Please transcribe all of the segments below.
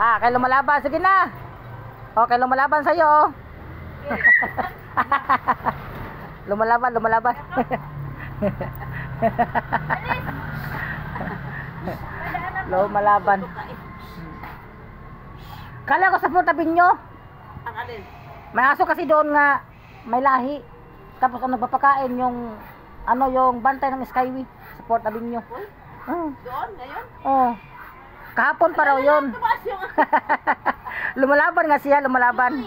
Kay lumalaban. Sige na. Okay, lumalaban sa'yo. Oh. Lumalaban. Lumalaban. Kala ko sa Portabinyo. Ang alin? May aso kasi doon nga may lahi. Tapos ang nagpapakain yung yung bantay ng Skyway sa Portabinyo. Doon ngayon? Oh. Kahapon pa raw yun. Lumalaban nga siya, lumalaban.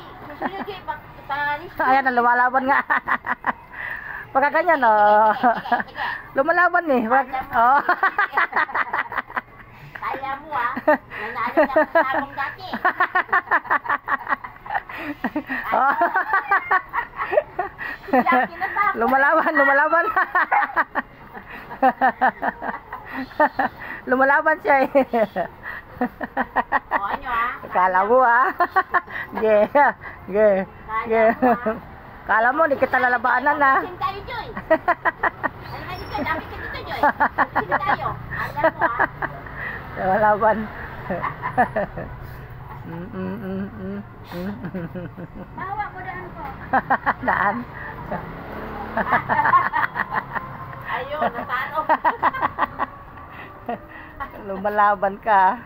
Ayan, lumalaban nga. Pagka ganyan, lumalaban eh. Oh. Kaya mo nanalo na ako sa sabong dati. Lumalaban. Lumalaban siya eh. Ano Kala mo Ge. Kala mo, di kita lalabanan na. Sin tayo, Joy. Ano ka dito? Dami ka dito, Joy. Sin tayo. Alam mo Lumalaban. Bawa mo daan ko. Daan. Ayun, natalo. Lumalaban ka.